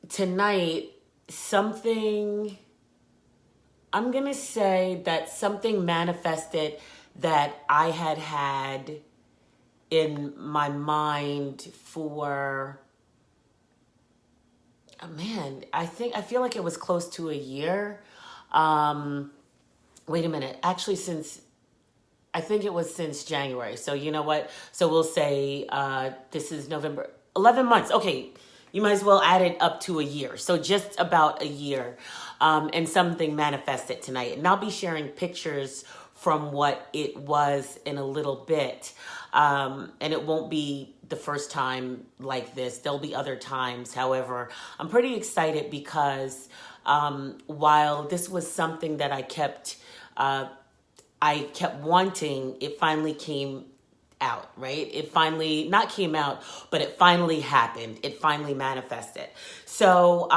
Tonight, something, I'm going to say that something manifested that I had in my mind for, man, I feel like it was close to a year. Um, Wait a minute. Actually, I think it was since January. So you know what? So we'll say this is November, 11 months. Okay, you might as well add it up to a year. So just about a year. And something manifested tonight. And I'll be sharing pictures from what it was in a little bit. And it won't be the first time like this. There'll be other times. However, I'm pretty excited because while this was something that I kept wanting, it finally came out, right? It finally, not came out, but it finally happened. It finally manifested. So,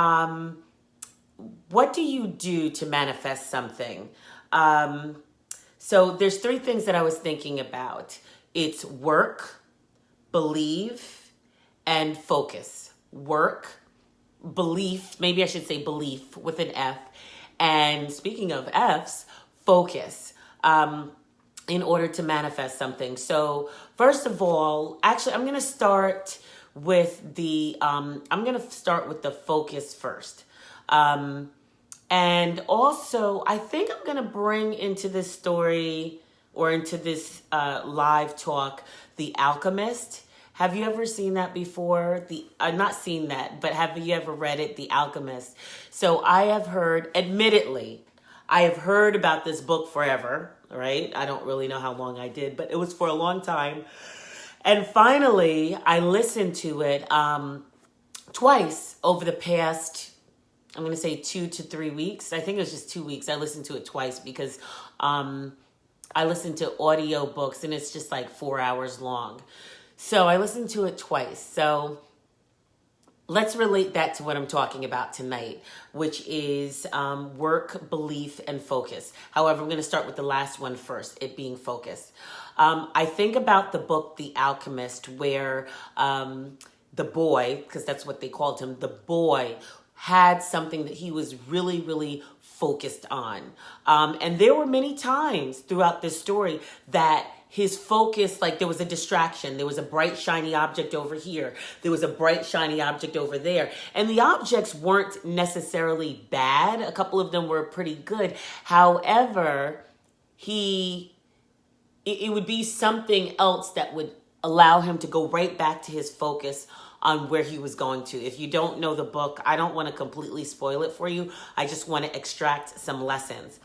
what do you do to manifest something? So there's three things that I was thinking about. It's work, believe, and focus. Work, belief, maybe I should say belief with an F. And speaking of F's, focus. In order to manifest something. So first of all, actually, I'm going to start with the focus first. And also, I think I'm going to bring into this story or into this live talk, The Alchemist. Have you ever seen that before? Not seen that, but have you ever read it, The Alchemist? So I have heard, admittedly, I have heard about this book forever, right? I don't really know how long I did, but it was for a long time. And finally, I listened to it twice over the past, I'm going to say 2 to 3 weeks. I think it was just 2 weeks. I listened to it twice because I listened to audio books and it's just like 4 hours long. So I listened to it twice. So let's relate that to what I'm talking about tonight, which is work, belief, and focus. However, I'm going to start with the last one first, it being focus. I think about the book, The Alchemist, where the boy, because that's what they called him, the boy had something that he was really, really focused on. And there were many times throughout this story that his focus, like there was a distraction. There was a bright, shiny object over here. There was a bright, shiny object over there. And the objects weren't necessarily bad. A couple of them were pretty good. However, it would be something else that would allow him to go right back to his focus on where he was going to. If you don't know the book, I don't want to completely spoil it for you. I just want to extract some lessons.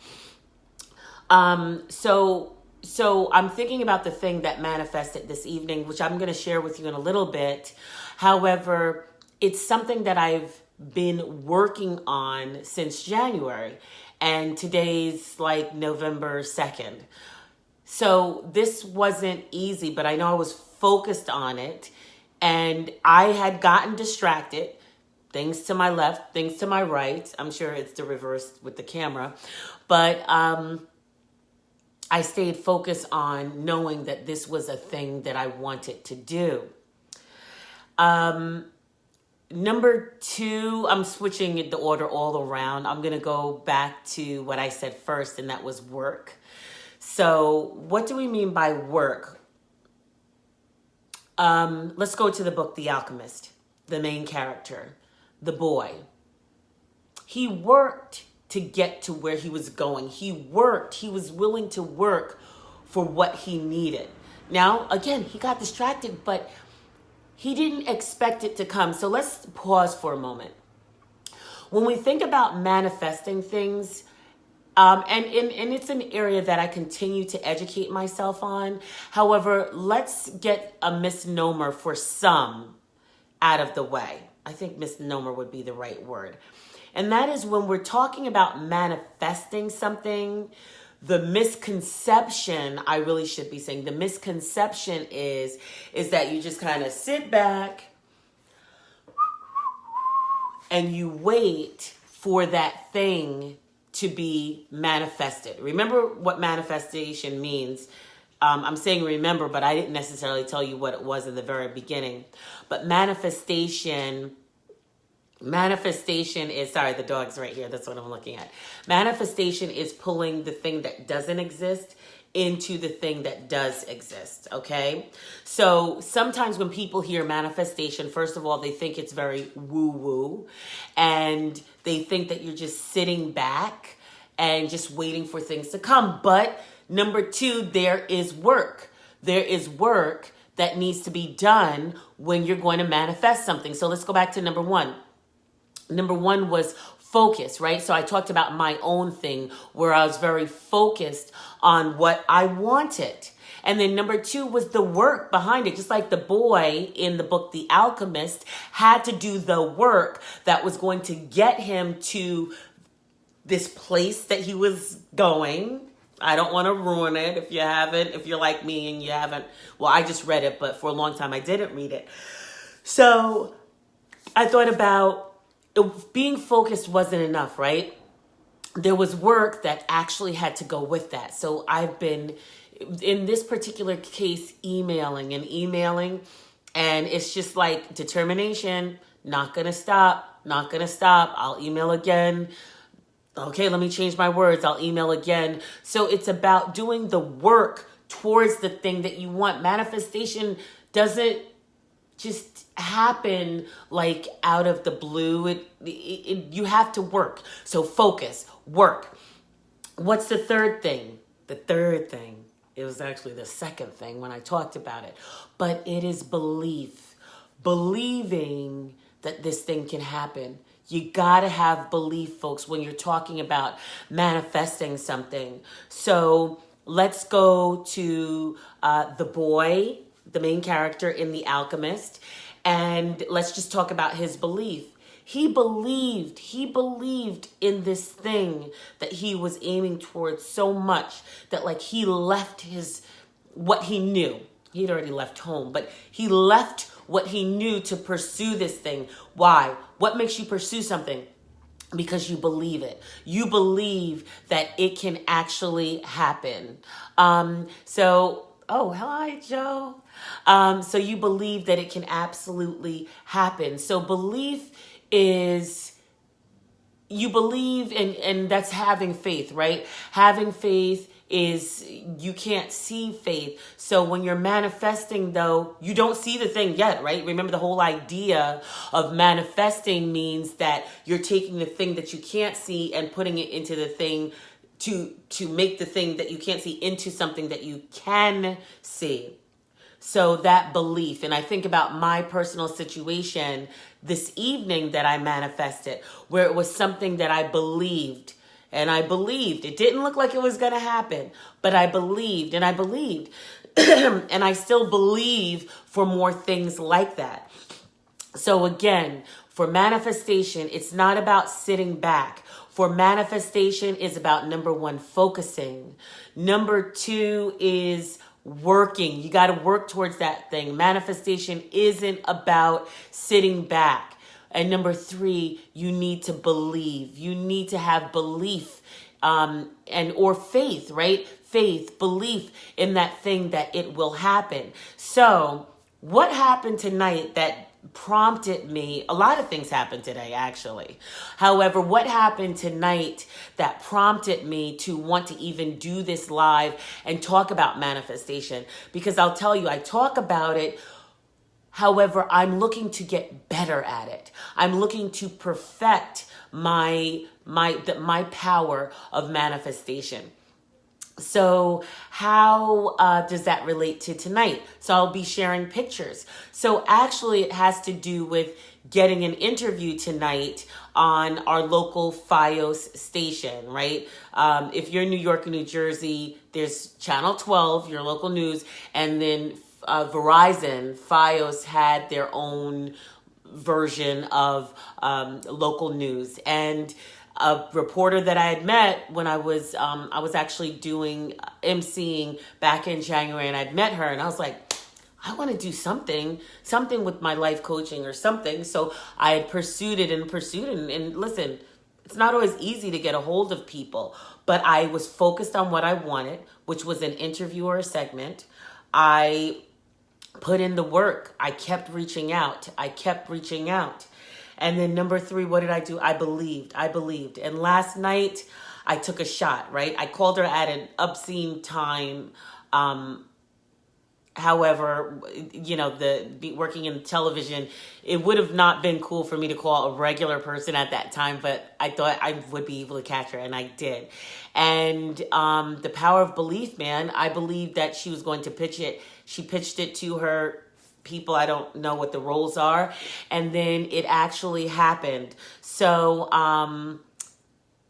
So I'm thinking about the thing that manifested this evening, which I'm going to share with you in a little bit. However, it's something that I've been working on since January, and today's like November 2nd. So this wasn't easy, but I know I was focused on it, and I had gotten distracted. Things to my left, things to my right. I'm sure it's the reverse with the camera, but I stayed focused on knowing that this was a thing that I wanted to do. Number two, I'm switching the order all around. I'm going to go back to what I said first, and that was work. So what do we mean by work? Let's go to the book, The Alchemist, the main character, the boy. He worked to get to where he was going. He was willing to work for what he needed. Now, again, he got distracted, but he didn't expect it to come. So let's pause for a moment. When we think about manifesting things, and it's an area that I continue to educate myself on. However, let's get a misnomer for some out of the way. I think misnomer would be the right word. And that is when we're talking about manifesting something, the misconception, I really should be saying, the misconception is that you just kind of sit back and you wait for that thing to be manifested. Remember what manifestation means. I'm saying remember, but I didn't necessarily tell you what it was in the very beginning. But manifestation Manifestation is, sorry, the dog's right here. That's what I'm looking at. Manifestation is pulling the thing that doesn't exist into the thing that does exist, okay? So sometimes when people hear manifestation, first of all, they think it's very woo-woo, and they think that you're just sitting back and just waiting for things to come. But number two, there is work. There is work that needs to be done when you're going to manifest something. So let's go back to number one. Number one was focus, right? So I talked about my own thing where I was very focused on what I wanted. And then number two was the work behind it. Just like the boy in the book, The Alchemist, had to do the work that was going to get him to this place that he was going. I don't want to ruin it if you're like me and you haven't. Well, I just read it, but for a long time I didn't read it. So I thought about being focused wasn't enough, right? There was work that actually had to go with that. So I've been, in this particular case, emailing, and it's just like determination, not gonna stop. I'll email again. Okay, let me change my words. I'll email again. So it's about doing the work towards the thing that you want. Manifestation doesn't just happen like out of the blue. You have to work. So focus, work. What's the third thing? The third thing, it was actually the second thing when I talked about it, but it is belief. Believing that this thing can happen. You gotta have belief, folks, when you're talking about manifesting something. So let's go to the boy, the main character in The Alchemist, and let's just talk about his belief. He believed in this thing that he was aiming towards so much that like he left what he knew. He'd already left home, but he left what he knew to pursue this thing. Why? What makes you pursue something? Because you believe it. You believe that it can actually happen. Oh, hi, Joe. So you believe that it can absolutely happen. So belief is, you believe, and that's having faith, right? Having faith is, you can't see faith. So when you're manifesting, though, you don't see the thing yet, right? Remember, the whole idea of manifesting means that you're taking the thing that you can't see and putting it into the thing to make the thing that you can't see into something that you can see. So that belief, and I think about my personal situation this evening that I manifested, where it was something that I believed. And I believed. It didn't look like it was going to happen, but I believed and I believed. And I still believe for more things like that. So again, for manifestation, it's not about sitting back. For manifestation is about, number one, focusing. Number two is working. You got to work towards that thing. Manifestation isn't about sitting back. And number three, you need to believe. You need to have belief or faith, right? Faith, belief in that thing that it will happen. So what happened tonight that prompted me? A lot of things happened today, actually. However, what happened tonight that prompted me to want to even do this live and talk about manifestation? Because I'll tell you, I talk about it. However, I'm looking to get better at it. I'm looking to perfect my power of manifestation. So how does that relate to tonight? So I'll be sharing pictures. So actually it has to do with getting an interview tonight on our local FiOS station, right? If you're in New York or New Jersey, there's Channel 12, your local news, and then Verizon, FiOS had their own version of local news. And a reporter that I had met when I was actually doing emceeing back in January, and I'd met her, and I was like, I want to do something with my life coaching or something. So I had pursued it. And listen, it's not always easy to get a hold of people, but I was focused on what I wanted, which was an interview or a segment. I put in the work. I kept reaching out. And then number 3, what did I do? I believed. And last night I took a shot, right? I called her at an obscene time. However, working in television, it would have not been cool for me to call a regular person at that time, but I thought I would be able to catch her, and I did. And the power of belief, man, I believed that she was going to pitch it. She pitched it to her people. I don't know what the roles are. And then it actually happened. So I'm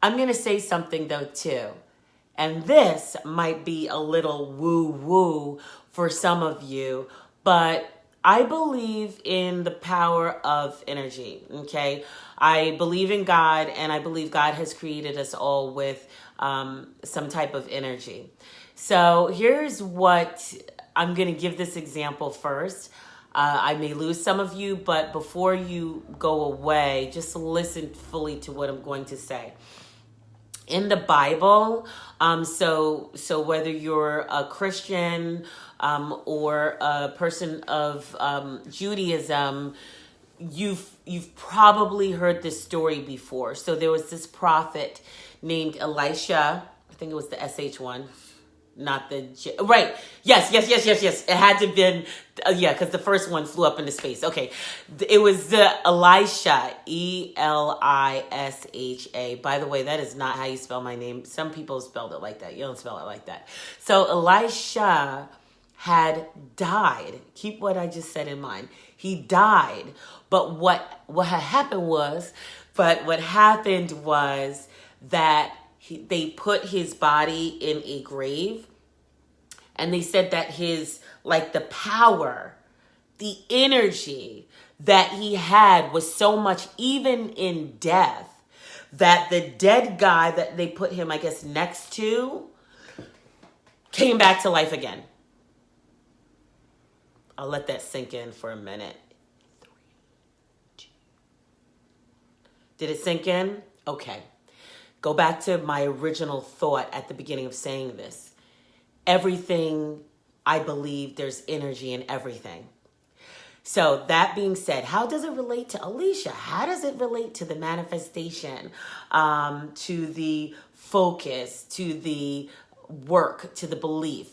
going to say something, though, too. And this might be a little woo-woo for some of you, but I believe in the power of energy, okay? I believe in God, and I believe God has created us all with some type of energy. So here's what I'm going to give this example first. I may lose some of you, but before you go away, just listen fully to what I'm going to say. In the Bible, so whether you're a Christian or a person of Judaism, you've probably heard this story before. So there was this prophet named Elisha. I think it was the SH one, not the right. Yes. It had to have been because the first one flew up into space. Okay, it was the Elisha, Elisha. By the way, that is not how you spell my name. Some people spelled it like that. You don't spell it like that. So Elisha had died. Keep what I just said in mind. He died, but what had happened was that they put his body in a grave, and they said that the power, the energy that he had was so much, even in death, that the dead guy that they put him, I guess, next to came back to life again. I'll let that sink in for a minute. 3, 2. Did it sink in? Okay. Go back to my original thought at the beginning of saying this. Everything, I believe there's energy in everything. So that being said, how does it relate to Alicia? How does it relate to the manifestation, to the focus, to the work, to the belief?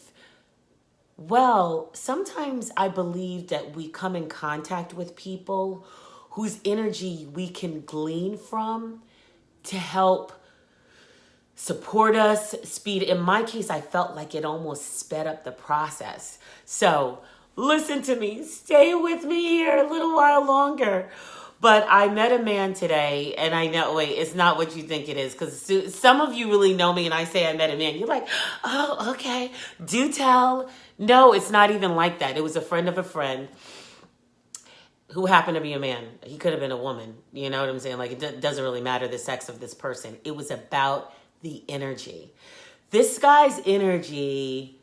Well, sometimes I believe that we come in contact with people whose energy we can glean from to help support us, speed. In my case, I felt like it almost sped up the process. So listen to me, stay with me here a little while longer. But I met a man today, and I know, wait, it's not what you think it is, because some of you really know me, and I say I met a man. You're like, oh, okay, do tell. No, it's not even like that. It was a friend of a friend who happened to be a man. He could have been a woman. You know what I'm saying? Like, it doesn't really matter the sex of this person. It was about the energy. This guy's energy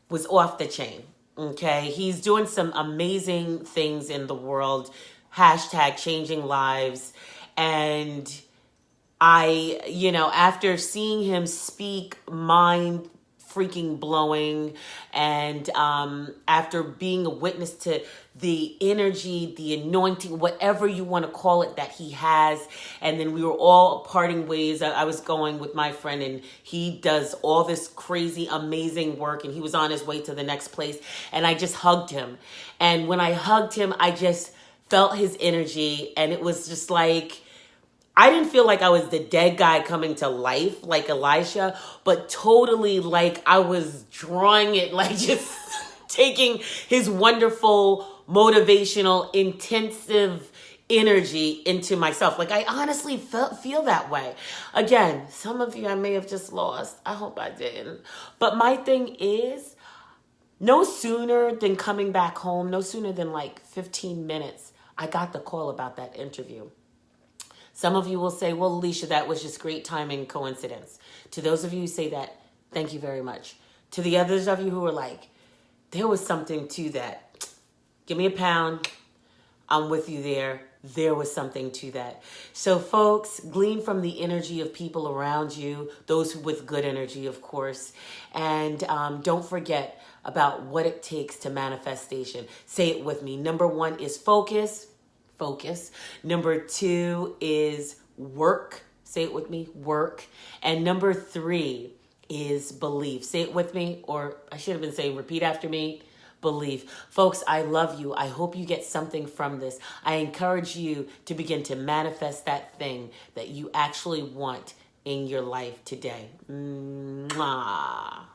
was off the chain, okay? He's doing some amazing things in the world. #changing lives. And after seeing him speak, mind freaking blowing, and after being a witness to the energy, the anointing, whatever you want to call it, that he has. And then we were all parting ways. I was going with my friend, and he does all this crazy, amazing work, and he was on his way to the next place. And I just hugged him. And when I hugged him, I just felt his energy, and it was just like, I didn't feel like I was the dead guy coming to life like Elisha, but totally like I was drawing it, like just taking his wonderful, motivational, intensive energy into myself. Like I honestly feel that way. Again, some of you I may have just lost. I hope I didn't. But my thing is, no sooner than coming back home, no sooner than like 15 minutes, I got the call about that interview. Some of you will say, well, Alicia, that was just great timing, coincidence. To those of you who say that, thank you very much. To the others of you who are like, there was something to that. Give me a pound. I'm with you there. There was something to that. So folks, glean from the energy of people around you, those with good energy, of course. And don't forget about what it takes to manifestation. Say it with me. Number 1 is focus. focus. Number 2 is work. Say it with me, work. And number 3 is belief. Say it with me, or I should have been saying repeat after me. Belief. Folks, I love you. I hope you get something from this. I encourage you to begin to manifest that thing that you actually want in your life today. Mwah.